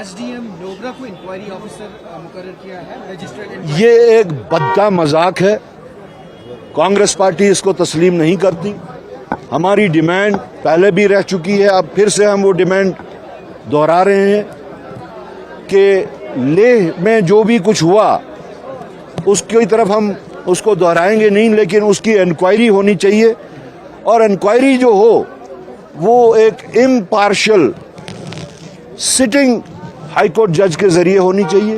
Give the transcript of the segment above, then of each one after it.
SDM नोगरा को inquiry officer मुकर्रर किया है रजिस्टर्ड। ये एक बद्दा मजाक है। कांग्रेस पार्टी इसको तस्लीम नहीं करती। हमारी डिमांड पहले भी रह चुकी है, अब फिर से हम वो डिमांड दोहरा रहे हैं कि लेह में जो भी कुछ हुआ उसकी तरफ हम उसको दोहराएंगे नहीं, लेकिन उसकी इंक्वायरी होनी चाहिए और इंक्वायरी जो हो वो एक इम्पार्शियल सिटिंग हाईकोर्ट जज के जरिए होनी चाहिए।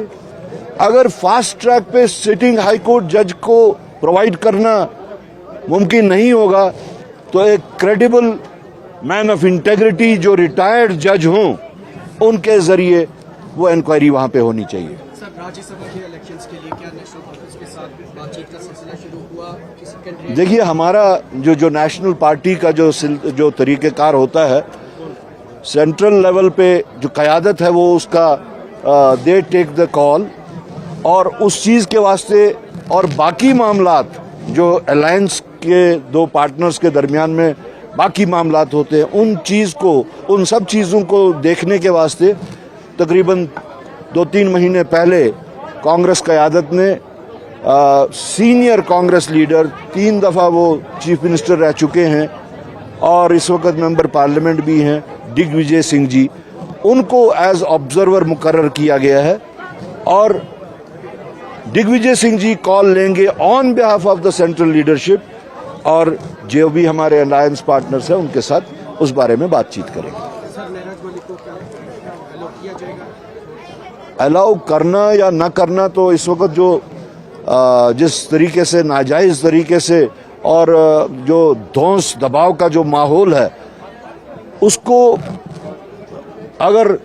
अगर फास्ट ट्रैक पे सिटिंग हाईकोर्ट जज को प्रोवाइड करना मुमकिन नहीं होगा तो एक क्रेडिबल मैन ऑफ इंटेग्रिटी जो रिटायर्ड जज हों उनके जरिए वो इंक्वायरी वहां पे होनी चाहिए। सर, राज्यसभा के इलेक्शंस के लिए क्या नेशनल कॉन्फ्रेंस के साथ बातचीत का सिलसिला शुरू हुआ? देखिए, हमारा जो नेशनल पार्टी का जो तरीक़ेकार होता है, सेंट्रल लेवल पे जो क़यादत है वो उसका दे टेक द कॉल, और उस चीज़ के वास्ते और बाकी मामलात जो अलायंस के दो पार्टनर्स के दरमियान में बाकी मामलात होते हैं उन सब चीज़ों को देखने के वास्ते तकरीबन 2-3 महीने पहले कांग्रेस क़यादत ने सीनियर कांग्रेस लीडर 3 दफ़ा वो चीफ मिनिस्टर रह चुके हैं और इस वक्त मेंबर पार्लियामेंट भी हैं, दिग्विजय सिंह जी, उनको एज ऑब्जर्वर मुकर्रर किया गया है और दिग्विजय सिंह जी कॉल लेंगे on behalf of the central leadership और जो भी हमारे अलायंस पार्टनर्स हैं उनके साथ उस बारे में बातचीत करेंगे। सर, महराज मलिक को क्या अलाउ किया जाएगा? अलाउ करना या ना करना तो इस वक्त जो जिस तरीके से नाजायज तरीके से और जो धौंस दबाव का जो माहौल है उसको अगर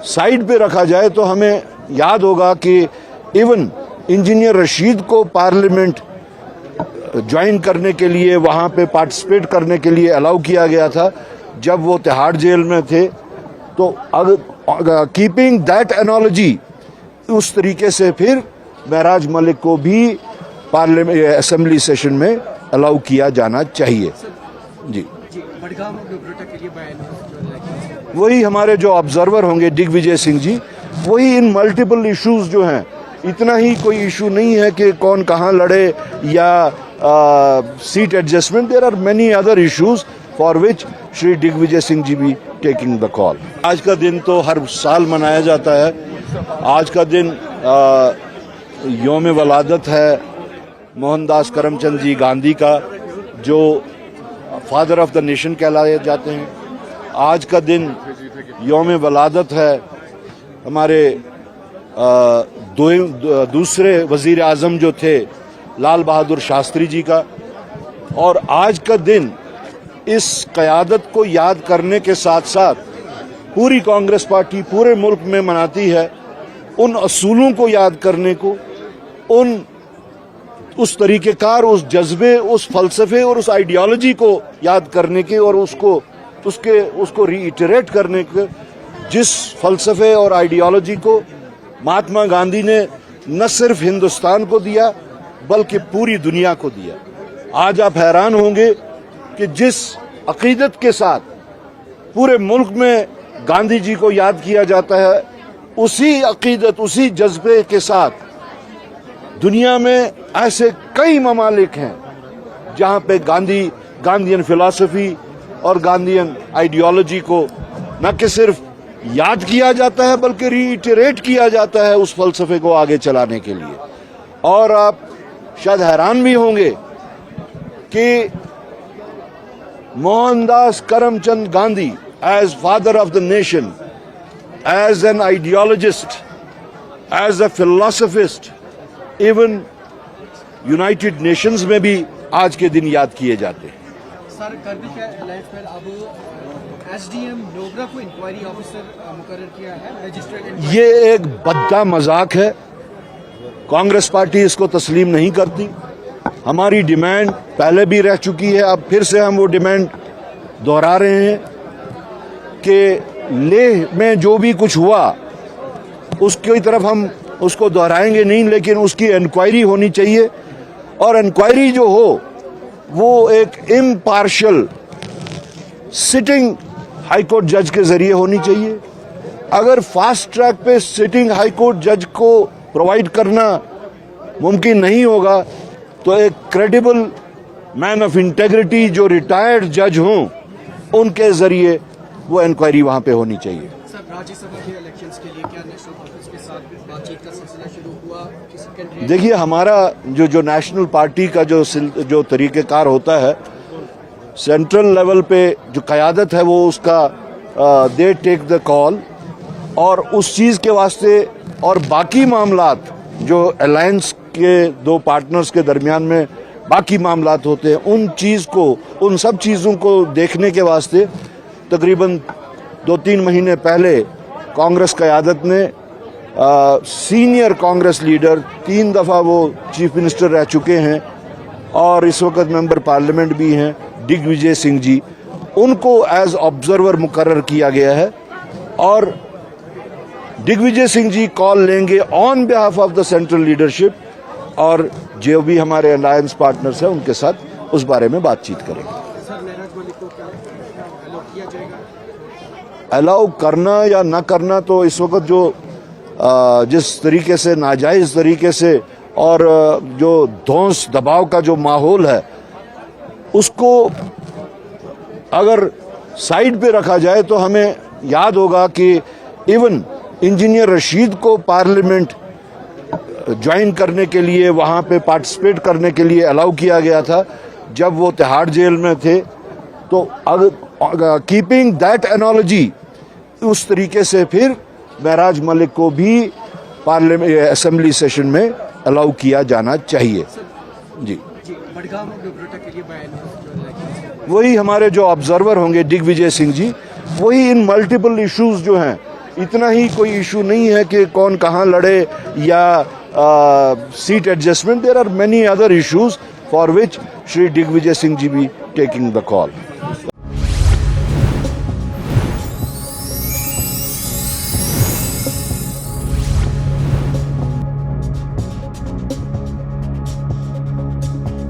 साइड पे रखा जाए तो हमें याद होगा कि इवन इंजीनियर रशीद को पार्लियामेंट ज्वाइन करने के लिए, वहां पे पार्टिसिपेट करने के लिए अलाउ किया गया था जब वो तिहाड़ जेल में थे। तो अगर कीपिंग दैट एनोलॉजी, उस तरीके से फिर महराज मलिक को भी पार्लियामेंट असेंबली सेशन में अलाउ किया जाना चाहिए। जी, वही हमारे जो ऑब्जर्वर होंगे दिग्विजय सिंह जी, वही इन मल्टीपल इश्यूज जो हैं, इतना ही कोई इशू नहीं है कि कौन कहाँ लड़े या seat adjustment, there are many other issues for which Shri Digvijaya Singh ji भी टेकिंग द कॉल। आज का दिन तो हर साल मनाया जाता है। आज का दिन यौम वलादत है मोहनदास करमचंद जी गांधी का, जो फादर ऑफ द नेशन कहलाए जाते हैं। आज का दिन यौम वलादत है हमारे दूसरे वजीर आजम जो थे लाल बहादुर शास्त्री जी का, और आज का दिन इस क़यादत को याद करने के साथ साथ पूरी कांग्रेस पार्टी पूरे मुल्क में मनाती है, उन असूलों को याद करने को, उस तरीक़ेकार, उस जज्बे, उस फलसफे और उस आइडियोलॉजी को याद करने के और उसको रीइटरेट करने के, जिस फलसफे और आइडियोलॉजी को महात्मा गांधी ने न सिर्फ हिंदुस्तान को दिया बल्कि पूरी दुनिया को दिया। आज आप हैरान होंगे कि जिस अकीदत के साथ पूरे मुल्क में गांधी जी को याद किया जाता है, उसी अकीदत, उसी जज्बे के साथ दुनिया में ऐसे कई ममालिक हैं जहां पे गांधीयन फिलॉसफी और गांधीयन आइडियोलॉजी को न कि सिर्फ याद किया जाता है बल्कि रीइटरेट किया जाता है उस फलसफे को आगे चलाने के लिए। और आप शायद हैरान भी होंगे कि Mohandas Karamchand Gandhi, as father of the nation, as an ideologist, as a philosophist, even United Nations में भी आज के दिन याद किए जाते हैं। सर, करने के अलायंस पर अब एसडीएम नोगरा को इंक्वायरी ऑफिसर मुकर्रर किया है रजिस्टर्ड। ये एक बद्दा मजाक है। कांग्रेस पार्टी इसको तस्लीम नहीं करती। हमारी डिमांड पहले भी रह चुकी है, अब फिर से हम वो डिमांड दोहरा रहे हैं कि लेह में जो भी कुछ हुआ उसकी तरफ हम उसको दोहराएंगे नहीं, लेकिन उसकी इंक्वायरी होनी चाहिए और इंक्वायरी जो हो वो एक इम्पार्शियल सिटिंग हाईकोर्ट जज के जरिए होनी चाहिए। अगर फास्ट ट्रैक पे सिटिंग हाई कोर्ट जज को प्रोवाइड करना मुमकिन नहीं होगा तो एक क्रेडिबल मैन ऑफ इंटेग्रिटी जो रिटायर्ड जज हों उनके जरिए वो इंक्वायरी वहां पे होनी चाहिए। सर, राज्यसभा के इलेक्शंस के लिए क्या नेशनल कॉन्फ्रेंस के साथ बातचीत का सिलसिला शुरू हुआ? किसी कैंडिडेट देखिए, हमारा जो नेशनल पार्टी का जो तरीक़ेकार होता है, सेंट्रल लेवल पे जो क़यादत है वो उसका दे टेक द कॉल, और उस चीज़ के वास्ते और बाकी मामलात जो अलायंस के दो पार्टनर्स के दरमियान में बाकी मामलात होते हैं उन सब चीज़ों को देखने के वास्ते तकरीबन 2-3 महीने पहले कांग्रेस क़यादत ने सीनियर कांग्रेस लीडर 3 दफ़ा वो चीफ मिनिस्टर रह चुके हैं और इस वक्त मेंबर पार्लियामेंट भी हैं, दिग्विजय सिंह जी, उनको एज ऑब्जर्वर मुकर्रर किया गया है और दिग्विजय सिंह जी कॉल लेंगे on behalf of the central leadership और जो भी हमारे अलायंस पार्टनर्स हैं उनके साथ उस बारे में बातचीत करेंगे। सर, महराज मलिक को क्या अलाउ किया जाएगा? अलाउ करना या ना करना तो इस वक्त जो जिस तरीके से नाजायज़ तरीके से और जो धौंस दबाव का जो माहौल है उसको अगर साइड पे रखा जाए तो हमें याद होगा कि इवन इंजीनियर रशीद को पार्लियामेंट ज्वाइन करने के लिए वहाँ पे पार्टिसिपेट करने के लिए अलाउ किया गया था जब वो तिहाड़ जेल में थे। तो अगर कीपिंग दैट एनोलॉजी, उस तरीके से फिर महराज मलिक को भी पार्लियामेंट असेंबली सेशन में अलाउ किया जाना चाहिए। जी, मडगांव और डोगरोटा के लिए बयान वही हमारे जो ऑब्जर्वर होंगे दिग्विजय सिंह जी, वही इन मल्टीपल इश्यूज जो हैं, इतना ही कोई इशू नहीं है कि कौन कहाँ लड़े या seat adjustment, there are many other issues for which Shri Digvijaya Singh ji भी टेकिंग द कॉल।